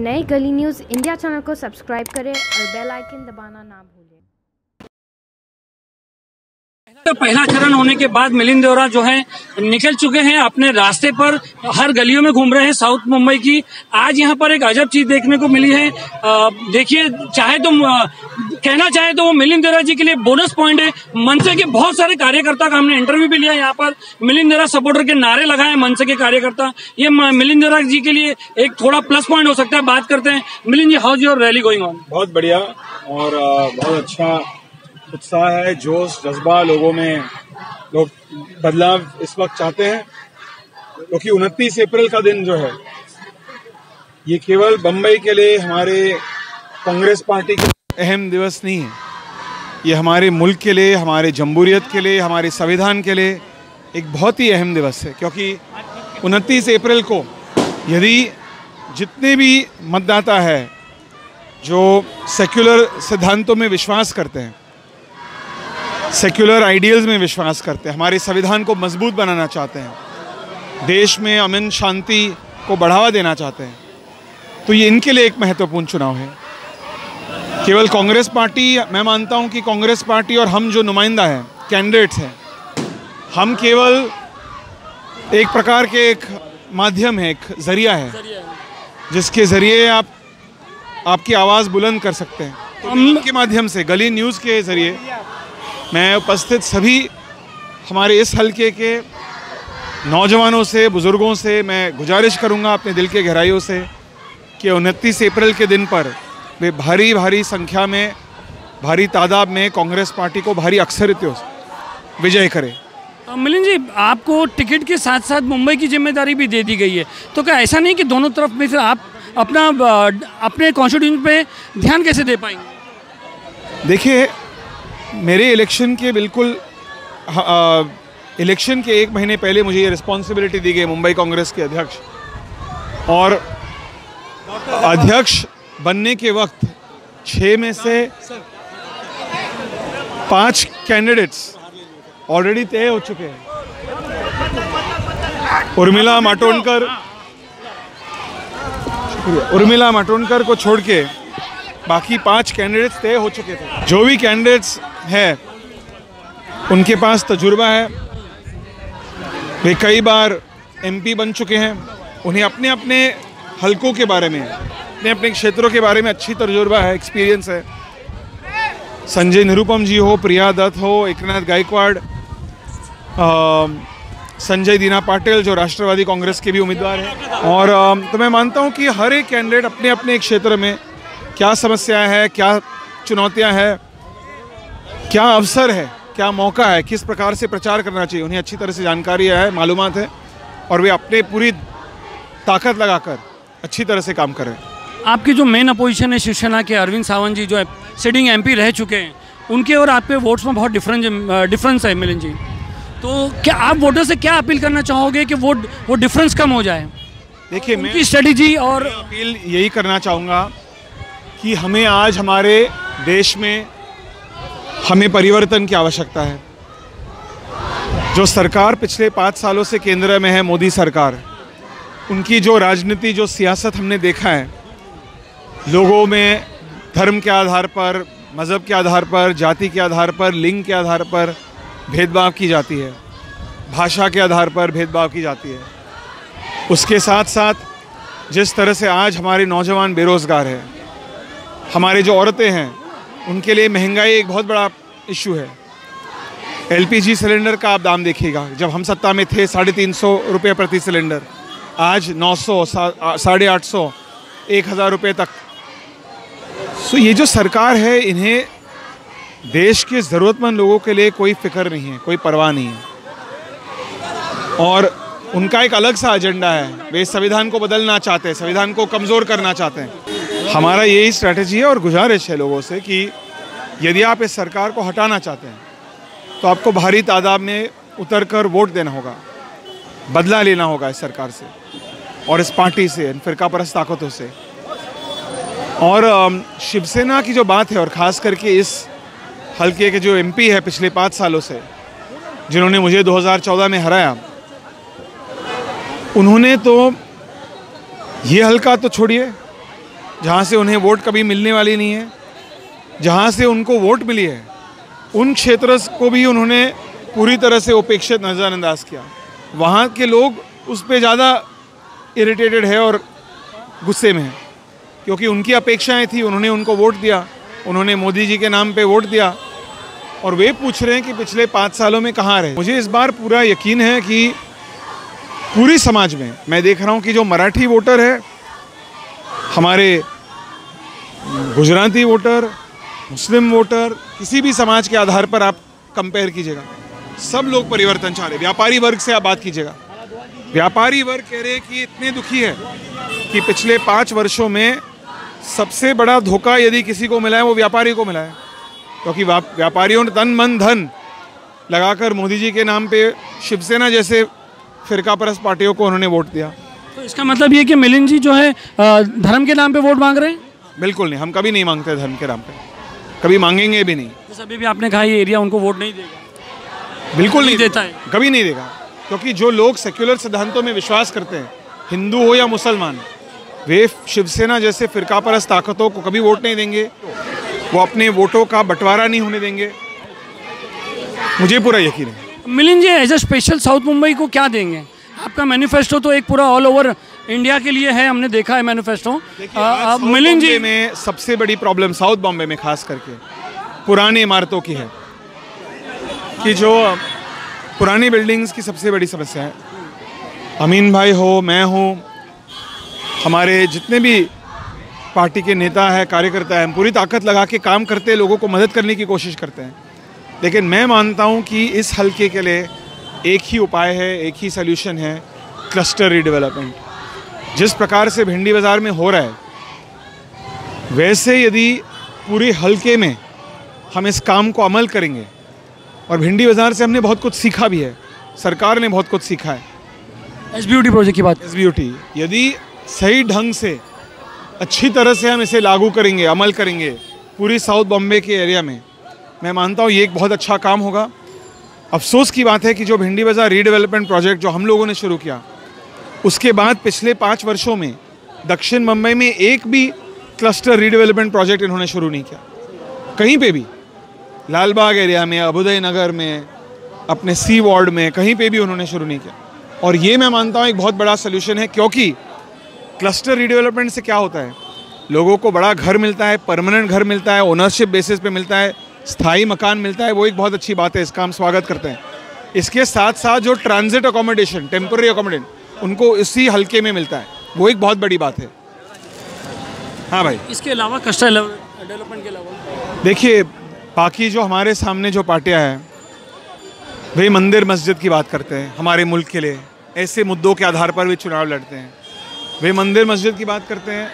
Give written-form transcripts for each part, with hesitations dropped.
नए गली news India channel को सब्सक्राइब करें और बेल आइकन दबाना ना भूलें। तो पहला चरण होने के बाद मिलिंद देवरा जो है निकल चुके हैं अपने रास्ते पर, हर गलियों में घूम रहे हैं साउथ मुंबई की। आज यहाँ पर एक अजब चीज देखने को मिली है। देखिए, चाहे तो कहना चाहे तो वो मिलिंद देवरा जी के लिए बोनस पॉइंट है। मनसे के बहुत सारे कार्यकर्ता का हमने इंटरव्यू भी लिया यहाँ पर, मिलिंद देवरा सपोर्टर के नारे लगाए मनसे के कार्यकर्ता। ये मिलिंद देवरा जी के लिए एक थोड़ा प्लस पॉइंट हो सकता है। बात करते हैं, Milind ji, how is your rally going on? बहुत बढ़िया और बहुत अच्छा उत्साह है, जोश जज्बा लोगों में। लोग बदलाव इस वक्त चाहते हैं क्योंकि 29 अप्रैल का दिन जो है ये केवल बम्बई के लिए, हमारे कांग्रेस पार्टी के अहम दिवस नहीं है। ये हमारे मुल्क के लिए, हमारे जमहूरियत के लिए, हमारे संविधान के लिए एक बहुत ही अहम दिवस है। क्योंकि 29 अप्रैल को यदि जितने भी मतदाता है जो सेक्युलर सिद्धांतों में विश्वास करते हैं, सेक्युलर आइडियल्स में विश्वास करते हैं, हमारे संविधान को मजबूत बनाना चाहते हैं, देश में अमन शांति को बढ़ावा देना चाहते हैं, तो ये इनके लिए एक महत्वपूर्ण चुनाव है। केवल कांग्रेस पार्टी, मैं मानता हूं कि कांग्रेस पार्टी और हम जो नुमाइंदा हैं, कैंडिडेट्स हैं, हम केवल एक प्रकार के एक माध्यम है, एक जरिया है जिसके जरिए आप आपकी आवाज़ बुलंद कर सकते हैं। तो उनके माध्यम से, गली न्यूज़ के जरिए मैं उपस्थित सभी हमारे इस हलके के नौजवानों से, बुजुर्गों से मैं गुजारिश करूंगा अपने दिल के गहराइयों से कि 29 अप्रैल के दिन पर वे भारी संख्या में, भारी तादाद में कांग्रेस पार्टी को भारी अक्सरियतों से विजय करें। मिलिंद जी, आपको टिकट के साथ साथ मुंबई की जिम्मेदारी भी दे दी गई है, तो क्या ऐसा नहीं कि दोनों तरफ में फिर आप अपने कॉन्स्टिट्यूएंसी पे ध्यान कैसे दे पाएंगे? देखिए, मेरे इलेक्शन के बिल्कुल इलेक्शन के एक महीने पहले मुझे ये रिस्पॉन्सिबिलिटी दी गई मुंबई कांग्रेस के अध्यक्ष, और अध्यक्ष बनने के वक्त 6 में से 5 कैंडिडेट्स ऑलरेडी तय हो चुके हैं। उर्मिला माटोंडकर को छोड़ के बाकी 5 कैंडिडेट्स तय हो चुके थे। जो भी कैंडिडेट्स हैं उनके पास तजुर्बा है, वे कई बार एमपी बन चुके हैं, उन्हें अपने अपने हलकों के बारे में, अपने अपने क्षेत्रों के बारे में अच्छी तजुर्बा है, एक्सपीरियंस है। संजय निरुपम जी हो, प्रिया दत्त हो, एकनाथ गायकवाड़, संजय दीना पाटिल जो राष्ट्रवादी कांग्रेस के भी उम्मीदवार हैं। और तो मैं मानता हूं कि हर एक कैंडिडेट अपने अपने क्षेत्र में क्या समस्याएं हैं, क्या चुनौतियां हैं, क्या अवसर है, क्या मौका है, किस प्रकार से प्रचार करना चाहिए, उन्हें अच्छी तरह से जानकारी है, मालूमात है, और वे अपने पूरी ताकत लगाकर अच्छी तरह से काम कर रहे हैं। आपकी जो मेन अपोजिशन है शिवसेना के अरविंद सावंत जी, जो सिटिंग एमपी रह चुके हैं, उनके और आपके वोट्स में बहुत डिफरेंस है मिलिंद जी, तो क्या आप वोटर से क्या अपील करना चाहोगे कि वो डिफरेंस कम हो जाए? देखिए, मैं स्ट्रेटेजी और अपील यही करना चाहूँगा कि हमें आज हमारे देश में हमें परिवर्तन की आवश्यकता है। जो सरकार पिछले 5 सालों से केंद्र में है, मोदी सरकार, उनकी जो राजनीति, जो सियासत हमने देखा है, लोगों में धर्म के आधार पर, मज़हब के आधार पर, जाति के आधार पर, लिंग के आधार पर भेदभाव की जाती है, भाषा के आधार पर भेदभाव की जाती है। उसके साथ साथ जिस तरह से आज हमारे नौजवान बेरोज़गार हैं, हमारे जो औरतें हैं, उनके लिए महंगाई एक बहुत बड़ा इशू है। एलपीजी सिलेंडर का आप दाम देखिएगा, जब हम सत्ता में थे 350 रुपये प्रति सिलेंडर, आज 900, 850, 1000 रुपये तक। सो ये जो सरकार है, इन्हें देश के ज़रूरतमंद लोगों के लिए कोई फिक्र नहीं है, कोई परवाह नहीं है, और उनका एक अलग सा एजेंडा है। वे संविधान को बदलना चाहते हैं, संविधान को कमज़ोर करना चाहते हैं। हमारा यही स्ट्रैटेजी है और गुजारिश है लोगों से कि यदि आप इस सरकार को हटाना चाहते हैं तो आपको भारी तादाद में उतरकर वोट देना होगा, बदला लेना होगा इस सरकार से और इस पार्टी से, इन फिरकापरस्त ताकतों से। और शिवसेना की जो बात है, और ख़ास करके इस हल्के के जो एमपी है पिछले 5 सालों से, जिन्होंने मुझे 2014 में हराया, उन्होंने तो ये हल्का तो छोड़िए, जहाँ से उन्हें वोट कभी मिलने वाली नहीं है, जहाँ से उनको वोट मिली है उन क्षेत्रों को भी उन्होंने पूरी तरह से उपेक्षित नज़रअंदाज किया। वहाँ के लोग उस पर ज़्यादा इरिटेटेड है और गुस्से में है, क्योंकि उनकी अपेक्षाएं थी, उन्होंने उनको वोट दिया, उन्होंने मोदी जी के नाम पे वोट दिया और वे पूछ रहे हैं कि पिछले 5 सालों में कहाँ रहे। मुझे इस बार पूरा यकीन है कि पूरी समाज में मैं देख रहा हूँ कि जो मराठी वोटर है, हमारे गुजराती वोटर, मुस्लिम वोटर, किसी भी समाज के आधार पर आप कंपेयर कीजिएगा, सब लोग परिवर्तन चाह रहे हैं। व्यापारी वर्ग से आप बात कीजिएगा, व्यापारी वर्ग कह रहे हैं कि इतने दुखी है कि पिछले 5 वर्षों में सबसे बड़ा धोखा यदि किसी को मिला है वो व्यापारी को मिला है, क्योंकि व्यापारियों ने तन मन धन लगाकर मोदी जी के नाम पे शिवसेना जैसे फिरका परस्त पार्टियों को उन्होंने वोट दिया। तो इसका मतलब ये कि मिलिंद जी जो है धर्म के नाम पे वोट मांग रहे हैं? बिल्कुल नहीं, हम कभी नहीं मांगते धर्म के नाम पे, कभी मांगेंगे भी नहीं। जैसे अभी भी आपने कहा ये एरिया उनको वोट नहीं देगा। बिल्कुल नहीं देता है, कभी नहीं देगा, क्योंकि जो लोग सेक्युलर सिद्धांतों में विश्वास करते हैं, हिंदू हो या मुसलमान, वे शिवसेना जैसे फिरकापरस्त ताकतों को कभी वोट नहीं देंगे, वो अपने वोटों का बंटवारा नहीं होने देंगे, मुझे पूरा यकीन है। Milind ji as a special south Mumbai को क्या देंगे? आपका मैनिफेस्टो तो एक पूरा ऑल ओवर इंडिया के लिए है, हमने देखा है मैनिफेस्टो। मिलिंद जी में सबसे बड़ी प्रॉब्लम साउथ बॉम्बे में खास करके पुरानी इमारतों की है, कि जो पुरानी बिल्डिंग्स की सबसे बड़ी समस्या है। अमीन भाई हो, मैं हूँ, हमारे जितने भी पार्टी के नेता हैं, कार्यकर्ता हैं, पूरी ताकत लगा के काम करते हैं, लोगों को मदद करने की कोशिश करते हैं। लेकिन मैं मानता हूँ कि इस हल्के के लिए एक ही उपाय है, एक ही सल्यूशन है, क्लस्टर रीडेवलपमेंट। जिस प्रकार से भिंडी बाज़ार में हो रहा है, वैसे यदि पूरे हल्के में हम इस काम को अमल करेंगे, और भिंडी बाज़ार से हमने बहुत कुछ सीखा भी है, सरकार ने बहुत कुछ सीखा है। SBUT प्रोजेक्ट की बात, SBUT यदि सही ढंग से अच्छी तरह से हम इसे लागू करेंगे, अमल करेंगे पूरी साउथ बॉम्बे के एरिया में, मैं मानता हूँ ये एक बहुत अच्छा काम होगा। अफसोस की बात है कि जो भिंडी बाज़ार रीडेवलपमेंट प्रोजेक्ट जो हम लोगों ने शुरू किया, उसके बाद पिछले 5 वर्षों में दक्षिण मुंबई में एक भी क्लस्टर रीडेवलपमेंट प्रोजेक्ट इन्होंने शुरू नहीं किया, कहीं पे भी। लालबाग एरिया में, अभुदय नगर में, अपने सी वार्ड में, कहीं पे भी उन्होंने शुरू नहीं किया। और ये मैं मानता हूँ एक बहुत बड़ा सोल्यूशन है, क्योंकि क्लस्टर रीडेवलपमेंट से क्या होता है, लोगों को बड़ा घर मिलता है, परमानेंट घर मिलता है, ओनरशिप बेसिस पे मिलता है, स्थायी मकान मिलता है, वो एक बहुत अच्छी बात है, इसका हम स्वागत करते हैं। इसके साथ साथ जो ट्रांजिट अकोमोडेशन, टेम्पररी अकोमोडेशन, उनको इसी हल्के में मिलता है, वो एक बहुत बड़ी बात है। हाँ भाई, इसके अलावा क्लस्टर डेवलपमेंट के अलावा देखिए, बाकी जो हमारे सामने जो पार्टियां हैं, वे मंदिर मस्जिद की बात करते हैं हमारे मुल्क के लिए, ऐसे मुद्दों के आधार पर भी चुनाव लड़ते हैं। वे मंदिर मस्जिद की बात करते हैं,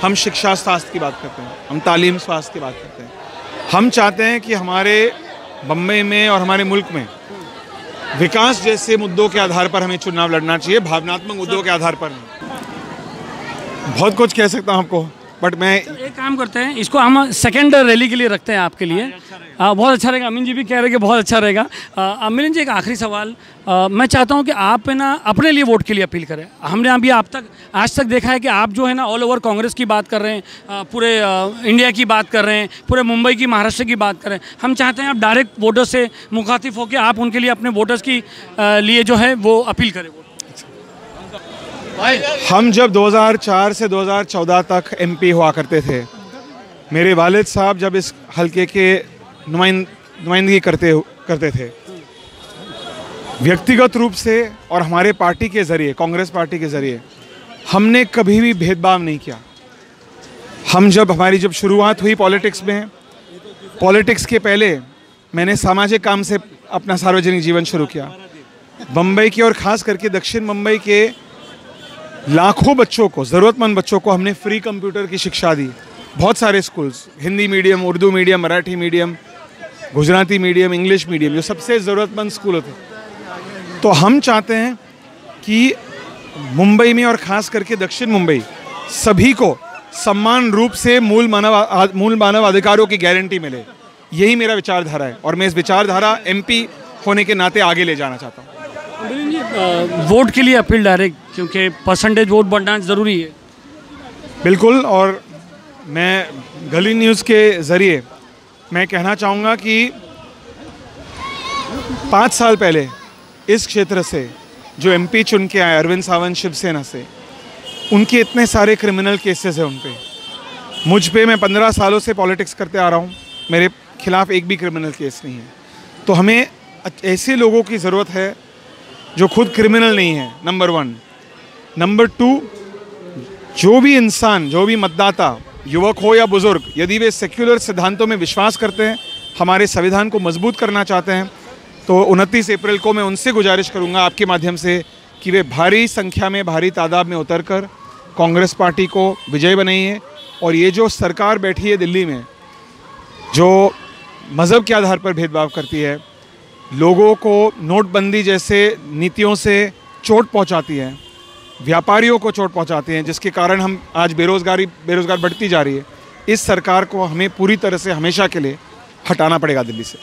हम शिक्षा स्वास्थ्य की बात करते हैं, हम तालीम स्वास्थ्य की बात करते हैं। हम चाहते हैं कि हमारे बम्बई में और हमारे मुल्क में विकास जैसे मुद्दों के आधार पर हमें चुनाव लड़ना चाहिए, भावनात्मक मुद्दों के आधार पर नहीं। बहुत कुछ कह सकता हूँ आपको, बट मैं एक काम करते हैं, इसको हम सेकेंड रैली के लिए रखते हैं आपके लिए। बहुत अच्छा रहेगा। अमीन जी भी कह रहे हैं कि बहुत अच्छा रहेगा। अमीन जी, एक आखिरी सवाल, मैं चाहता हूं कि आप है ना अपने लिए वोट के लिए अपील करें। हमने अभी आज तक देखा है कि आप जो है ना ऑल ओवर कांग्रेस की बात कर रहे हैं, पूरे इंडिया की बात कर रहे हैं, पूरे मुंबई की, महाराष्ट्र की बात कर रहे हैं। हम चाहते हैं आप डायरेक्ट वोटर्स से मुखातिब होकर आप उनके लिए, अपने वोटर्स की लिए जो है वो अपील करें। हम जब 2004 से 2014 तक MP हुआ करते थे, मेरे वालिद साहब जब इस हल्के के नुमाइंदगी करते थे, व्यक्तिगत रूप से और हमारे पार्टी के ज़रिए, कांग्रेस पार्टी के ज़रिए, हमने कभी भी भेदभाव नहीं किया। हमारी जब शुरुआत हुई पॉलिटिक्स में, पॉलिटिक्स के पहले मैंने सामाजिक काम से अपना सार्वजनिक जीवन शुरू किया। बम्बई के और ख़ास करके दक्षिण मुंबई के लाखों बच्चों को, ज़रूरतमंद बच्चों को हमने फ्री कंप्यूटर की शिक्षा दी। बहुत सारे schools, Hindi medium, Urdu medium, Marathi medium, Gujarati medium, English medium, जो सबसे ज़रूरतमंद स्कूल होते। तो हम चाहते हैं कि मुंबई में और ख़ास करके दक्षिण मुंबई सभी को समान रूप से मूल मानव अधिकारों की गारंटी मिले। यही मेरा विचारधारा है और मैं इस विचारधारा MP होने के नाते आगे ले जाना चाहता हूँ। वोट के लिए अपील डायरेक्ट, क्योंकि परसेंटेज वोट बढ़ना ज़रूरी है। बिल्कुल, और मैं गली न्यूज़ के ज़रिए मैं कहना चाहूँगा कि 5 साल पहले इस क्षेत्र से जो एमपी चुन के आए अरविंद सावंत शिवसेना से, उनके इतने सारे क्रिमिनल केसेस हैं उन पे। मुझ पे मैं 15 सालों से पॉलिटिक्स करते आ रहा हूँ, मेरे खिलाफ एक भी क्रिमिनल केस नहीं है। तो हमें ऐसे लोगों की ज़रूरत है जो खुद क्रिमिनल नहीं है, नंबर 1। नंबर 2, जो भी इंसान, जो भी मतदाता, युवक हो या बुज़ुर्ग, यदि वे सेक्युलर सिद्धांतों में विश्वास करते हैं, हमारे संविधान को मजबूत करना चाहते हैं, तो 29 अप्रैल को मैं उनसे गुजारिश करूंगा आपके माध्यम से कि वे भारी संख्या में, भारी तादाद में उतरकर कांग्रेस पार्टी को विजय बनाइए। और ये जो सरकार बैठी है दिल्ली में, जो मज़हब के आधार पर भेदभाव करती है, लोगों को नोटबंदी जैसे नीतियों से चोट पहुंचाती है, व्यापारियों को चोट पहुंचाती हैं, जिसके कारण हम आज बेरोज़गार बढ़ती जा रही है, इस सरकार को हमें पूरी तरह से हमेशा के लिए हटाना पड़ेगा दिल्ली से।